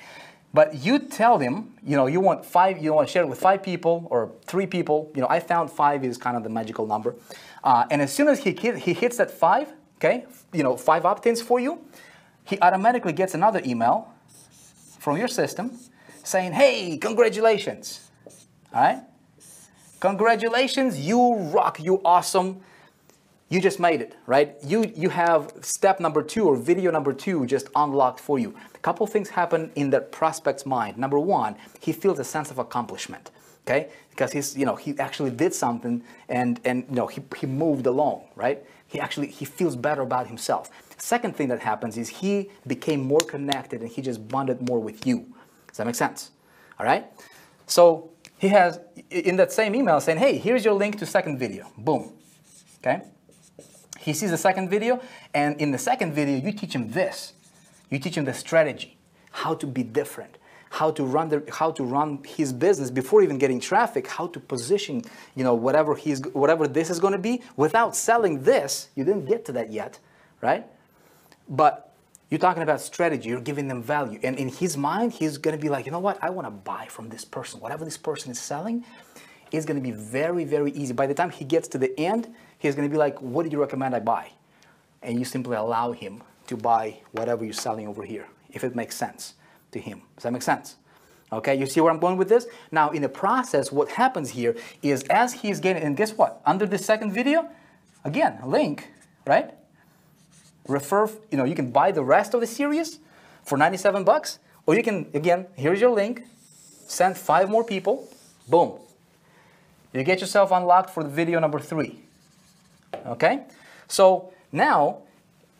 But you tell them, you know, you want to share it with 5 people or 3 people. You know, I found 5 is kind of the magical number. And as soon as he hits that 5, okay, you know, 5 opt-ins for you, he automatically gets another email from your system saying, hey, congratulations, all right? Congratulations, you rock, you awesome. You just made it, right? You have step number 2 or video number 2 just unlocked for you. A couple things happen in that prospect's mind. Number 1, he feels a sense of accomplishment, okay? Because he actually did something and you know, he moved along, right? He feels better about himself. Second thing that happens is he became more connected and he just bonded more with you. Does that make sense? All right? So he has in that same email saying, hey, here's your link to second video. Boom, okay? He sees the second video, and in the second video, you teach him this. You teach him the strategy, how to be different, how to run his business before even getting traffic, how to position, you know, whatever this is going to be without selling this. You didn't get to that yet, right? But you're talking about strategy. You're giving them value, and in his mind, he's going to be like, you know what? I want to buy from this person. Whatever this person is selling, it's going to be very, very easy. By the time he gets to the end, he's going to be like, what did you recommend I buy? And you simply allow him to buy whatever you're selling over here, if it makes sense to him. Does that make sense? Okay, you see where I'm going with this? Now, in the process, what happens here is as he's getting, and guess what? Under this second video, again, link, right? Refer, you can buy the rest of the series for 97 bucks, or you can, again, here's your link, send 5 more people, boom. You get yourself unlocked for the video number 3. Okay? So now,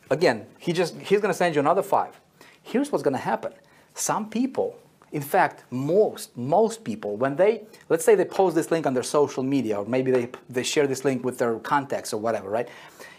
again, he's going to send you another 5. Here's what's going to happen. Some people, in fact, most people, when let's say they post this link on their social media, or maybe they share this link with their contacts or whatever, right?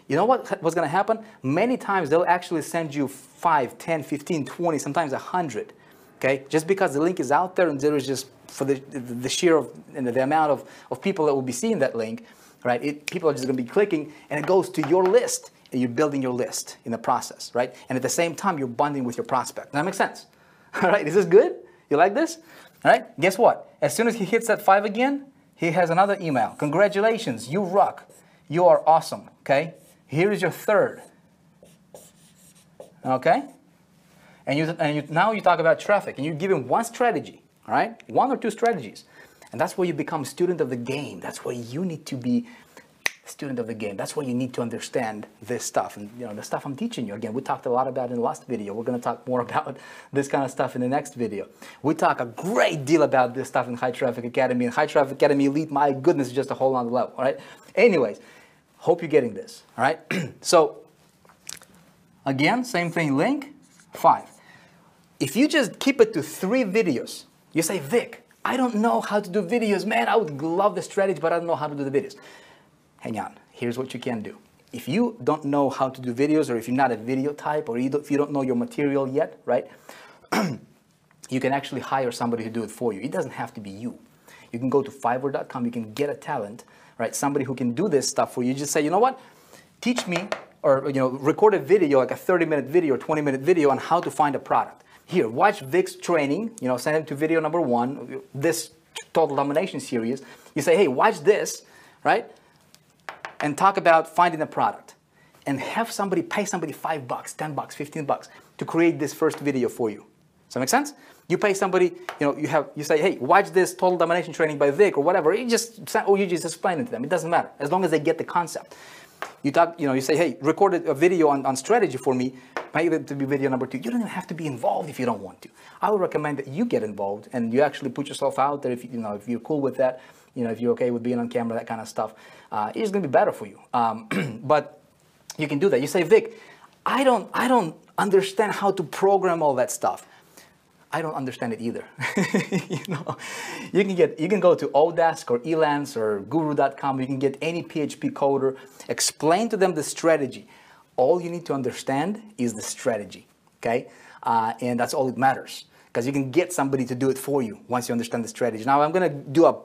You know what's going to happen? Many times they'll actually send you 5, 10, 15, 20, sometimes 100. Okay? Just because the link is out there and there is just for the sheer of the amount of people that will be seeing that link, right? People are just going to be clicking, and it goes to your list, and you're building your list in the process, right? And at the same time, you're bonding with your prospect. Does that make sense? All right, is this good? You like this? All right, guess what? As soon as he hits that 5 again, he has another email. Congratulations, you rock. You are awesome, okay? Here is your 3rd, okay? And now you talk about traffic, and you give him one strategy, all right? 1 or 2 strategies. And that's where you become a student of the game. That's where you need to be a student of the game. That's where you need to understand this stuff. And the stuff I'm teaching you, again, we talked a lot about in the last video. We're going to talk more about this kind of stuff in the next video. We talk a great deal about this stuff in High Traffic Academy. And High Traffic Academy Elite, my goodness, is just a whole other level, all right? Anyways, hope you're getting this, all right? So, again, same thing, link, 5. If you just keep it to 3 videos, you say, Vic, I don't know how to do videos, man. I would love the strategy, but I don't know how to do the videos. Hang on. Here's what you can do. If you don't know how to do videos, or if you're not a video type, or if you don't know your material yet, right, you can actually hire somebody to do it for you. It doesn't have to be you. You can go to Fiverr.com. You can get a talent, right, somebody who can do this stuff for you. You just say, you know what, teach me, or record a video, like a 30-minute video or 20-minute video on how to find a product. Here, watch Vic's training, send him to video number 1, this Total Domination series. You say, hey, watch this, right? And talk about finding a product. And have somebody pay somebody $5, $10, $15 to create this first video for you. Does that make sense? You pay somebody, you say, hey, watch this Total Domination training by Vic or whatever. You just explain it to them. It doesn't matter, as long as they get the concept. You talk, you say, hey, record a video on strategy for me, make it to be video number 2. You don't even have to be involved if you don't want to. I would recommend that you get involved and you actually put yourself out there if if you're cool with that, if you're okay with being on camera, that kind of stuff. It's going to be better for you. But you can do that. You say, Vic, I don't understand how to program all that stuff. I don't understand it either. You can go to Odesk or Elance or Guru.com. You can get any PHP coder. Explain to them the strategy. All you need to understand is the strategy, okay? And that's all that matters, because you can get somebody to do it for you once you understand the strategy. Now I'm going to do a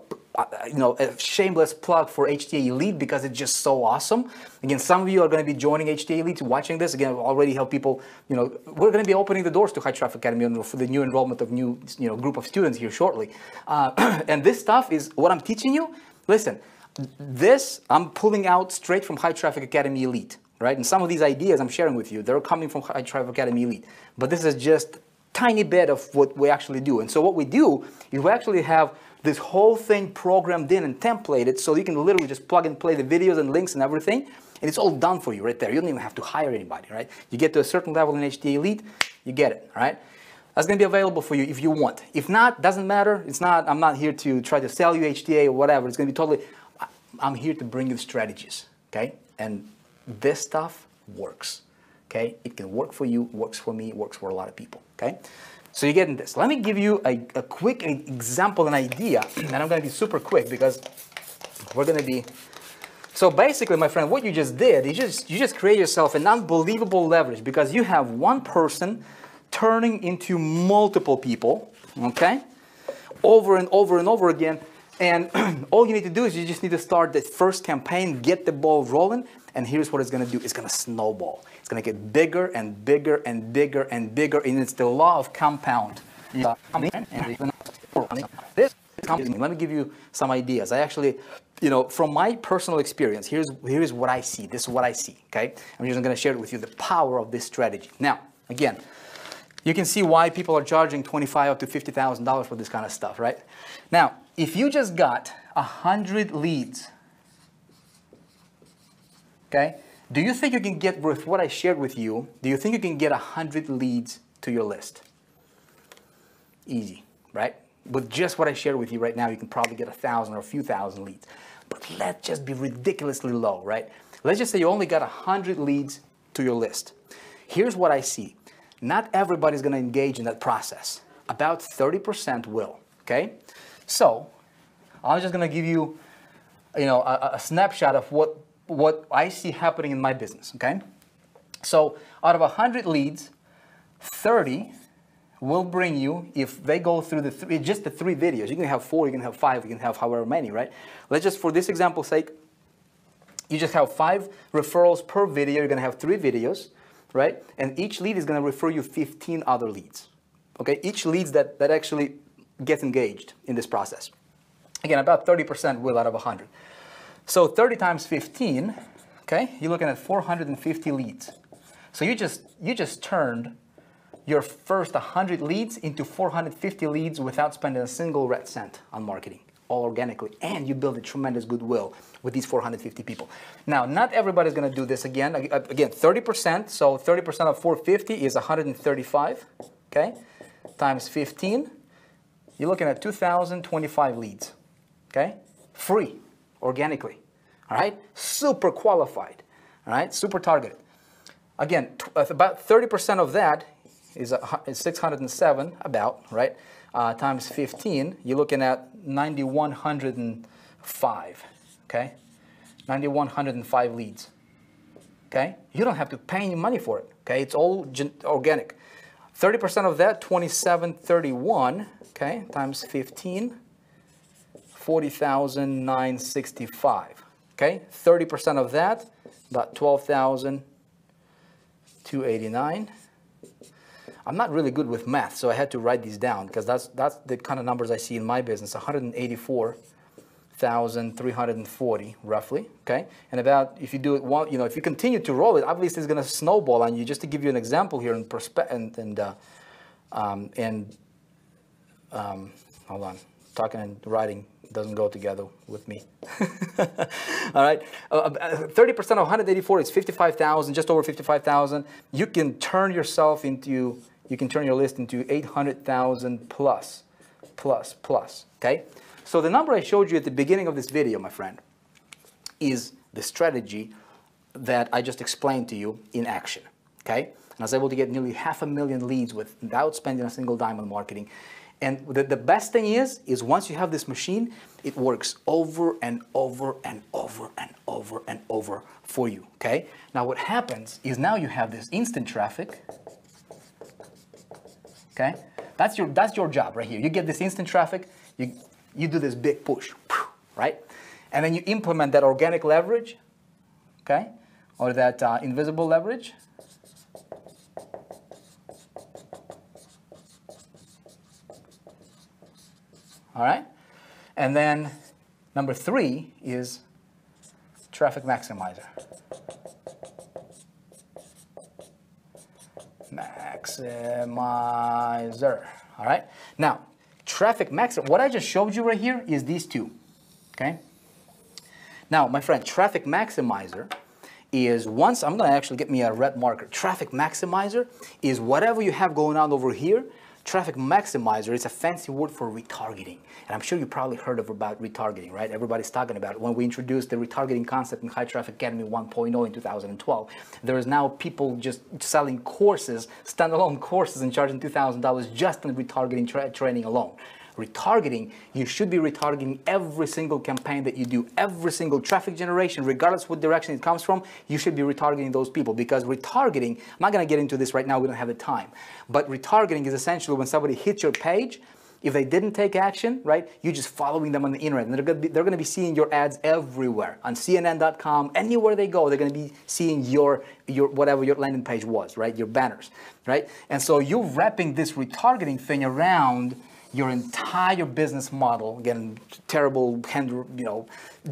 shameless plug for HTA Elite because it's just so awesome. Again, some of you are going to be joining HTA Elite, watching this. Again, already help people. We're going to be opening the doors to High Traffic Academy for the new enrollment of new group of students here shortly. And this stuff is what I'm teaching you. Listen, this I'm pulling out straight from High Traffic Academy Elite, right? And some of these ideas I'm sharing with you, they're coming from High Traffic Academy Elite. But this is just tiny bit of what we actually do. And so what we do is we actually have this whole thing programmed in and templated, so you can literally just plug and play the videos and links and everything, and it's all done for you right there. You don't even have to hire anybody, right? You get to a certain level in HTA Elite, you get it, all right? That's going to be available for you if you want. If not, doesn't matter. I'm not here to try to sell you HTA or whatever. It's going to be totally, I'm here to bring you strategies, okay? And this stuff works, okay? It can work for you, works for me, works for a lot of people, okay? So you're getting this. Let me give you a quick example, an idea, and I'm going to be super quick because we're going to be... So basically, my friend, what you just did is you just create yourself an unbelievable leverage because you have one person turning into multiple people, okay? Over and over and over again. And all you need to do is you just need to start the first campaign, get the ball rolling, and here's what it's going to do. It's going to snowball. It's going to get bigger and bigger and bigger and bigger, and it's the law of compound. This Let me give you some ideas. I actually, you know, from my personal experience, here's what I see. This is what I see, okay? I'm just going to share it with you, the power of this strategy. Now, again, you can see why people are charging $25,000 up to $50,000 for this kind of stuff, right? Now, if you just got 100 leads, okay, do you think you can get, with what I shared with you, do you think you can get 100 leads to your list? Easy, right? With just what I shared with you right now, you can probably get 1,000 or a few thousand leads. But let's just be ridiculously low, right? Let's just say you only got 100 leads to your list. Here's what I see. Not everybody's going to engage in that process. About 30% will, okay? So I'm just going to give you, you know, a snapshot of what I see happening in my business, okay? So out of 100 leads, 30 will bring you, if they go through just the 3 videos. You can have 4, you can have 5, you can have however many, right? Let's just, for this example's sake, you just have 5 referrals per video. You're going to have 3 videos, right? And each lead is going to refer you 15 other leads, okay? Each leads that actually gets engaged in this process. Again, about 30% will out of 100. So 30 times 15, okay? You're looking at 450 leads. So you just turned your first 100 leads into 450 leads without spending a single red cent on marketing, all organically. And you build a tremendous goodwill with these 450 people. Now, not everybody's going to do this again. Again, 30%. So 30% of 450 is 135, okay? Times 15, you're looking at 2,025 leads, okay? Free, organically, all right? Super qualified, all right? Super targeted. Again, about 30% of that is 607, about, right? Times 15, you're looking at 9,105, okay? 9,105 leads, okay? You don't have to pay any money for it, okay? It's all organic. 30% of that, 2731, okay? Times 15, 40,965, okay? 30% of that, about 12,289. I'm not really good with math, so I had to write these down because that's the kind of numbers I see in my business. 184,340 roughly, okay? And about, if you do it one, you know, if you continue to roll it, obviously it's going to snowball on you. Just to give you an example here in hold on, talking and writing doesn't go together with me. All right, 30% of 184 is 55,000, just over 55,000. You can turn yourself into, you can turn your list into 800,000 plus, okay? So the number I showed you at the beginning of this video, my friend, is the strategy that I just explained to you in action, okay? And I was able to get nearly 500,000 leads without spending a single dime on marketing. And the best thing is once you have this machine, it works over and over and over and over and over for you, okay? Now what happens is now you have this instant traffic, okay? That's your job right here. You get this instant traffic, you do this big push, right? And then you implement that organic leverage, okay? Or that invisible leverage. All right, and then number 3 is traffic maximizer. All right, now traffic maximizer, what I just showed you right here is these 2, okay? Now, my friend, traffic maximizer is, once, I'm going to actually get me a red marker. Traffic maximizer is whatever you have going on over here. Traffic maximizer is a fancy word for retargeting. And I'm sure you probably heard about retargeting, right? Everybody's talking about it. When we introduced the retargeting concept in High Traffic Academy 1.0 in 2012, there is now people just selling courses, standalone courses, and charging $2,000 just on retargeting training alone. Retargeting, you should be retargeting every single campaign that you do, every single traffic generation, regardless what direction it comes from, you should be retargeting those people, because retargeting, I'm not going to get into this right now, we don't have the time, but retargeting is essentially when somebody hits your page, if they didn't take action, right, you're just following them on the internet, and they're going to be seeing your ads everywhere, on CNN.com, anywhere they go, they're going to be seeing your whatever your landing page was, right, your banners, right, and so you're wrapping this retargeting thing around your entire business model. Again, terrible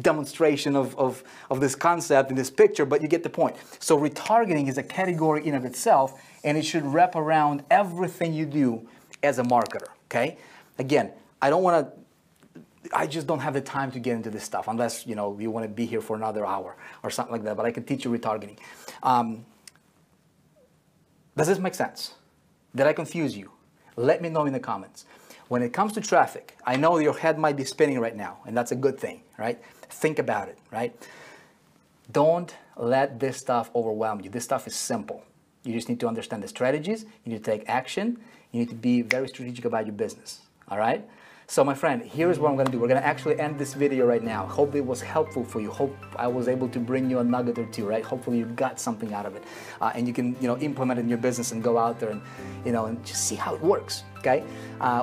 demonstration of this concept in this picture, but you get the point. So retargeting is a category in of itself, and it should wrap around everything you do as a marketer, okay? Again, I just don't have the time to get into this stuff unless, you want to be here for another hour or something like that, but I can teach you retargeting. Does this make sense? Did I confuse you? Let me know in the comments. When it comes to traffic, I know your head might be spinning right now, and that's a good thing, right? Think about it, right? Don't let this stuff overwhelm you. This stuff is simple. You just need to understand the strategies. You need to take action. You need to be very strategic about your business, all right? So my friend, here is what I'm going to do. We're going to actually end this video right now. Hope it was helpful for you. Hope I was able to bring you a nugget or two, right? Hopefully you got something out of it. And you can, implement it in your business and go out there and, and just see how it works, okay?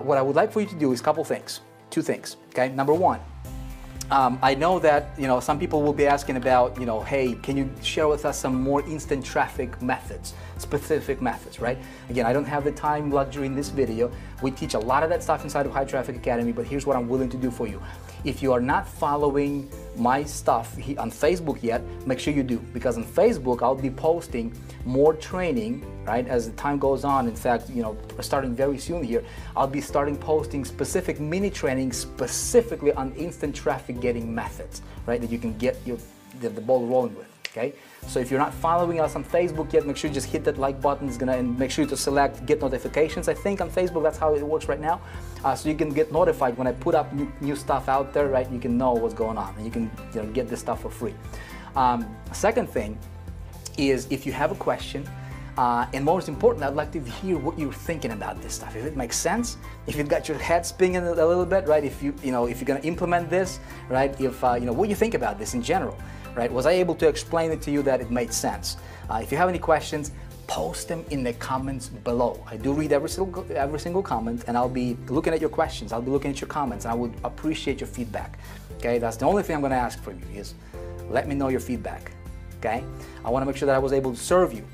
What I would like for you to do is a couple things, 2 things, okay? Number 1, I know that, some people will be asking about, hey, can you share with us some more instant traffic methods, specific methods, right? Again, I don't have the time luxury in this video. We teach a lot of that stuff inside of High Traffic Academy, but here's what I'm willing to do for you. If you are not following my stuff on Facebook yet, make sure you do, because on Facebook, I'll be posting more training, right, as the time goes on. In fact, starting very soon here, I'll be posting specific mini trainings specifically on instant traffic getting methods, right, that you can get the ball rolling with, okay? So if you're not following us on Facebook yet, make sure you just hit that like button. And make sure to select get notifications. I think on Facebook, that's how it works right now. So you can get notified when I put up new stuff out there, right? You can know what's going on, and you can get this stuff for free. Second thing is, if you have a question, and most important, I'd like to hear what you're thinking about this stuff. If it makes sense, if you've got your head spinning a little bit, right? If if you're going to implement this, right? If what you think about this in general, right? Was I able to explain it to you that it made sense? If you have any questions, post them in the comments below. I do read every single comment, and I'll be looking at your questions. I'll be looking at your comments, and I would appreciate your feedback. Okay, that's the only thing I'm going to ask from you is let me know your feedback. Okay, I want to make sure that I was able to serve you.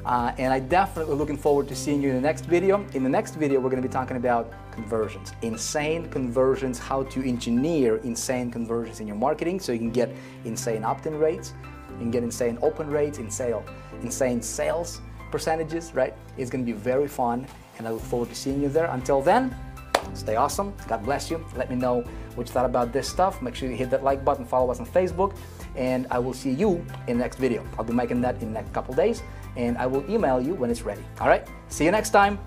And I definitely looking forward to seeing you in the next video. In the next video, we're going to be talking about conversions, insane conversions, how to engineer insane conversions in your marketing so you can get insane opt-in rates, you can get insane open rates, insane sales percentages, right? It's going to be very fun, and I look forward to seeing you there. Until then, stay awesome. God bless you. Let me know what you thought about this stuff. Make sure you hit that like button, follow us on Facebook, and I will see you in the next video. I'll be making that in the next couple days, and I will email you when it's ready. All right? See you next time.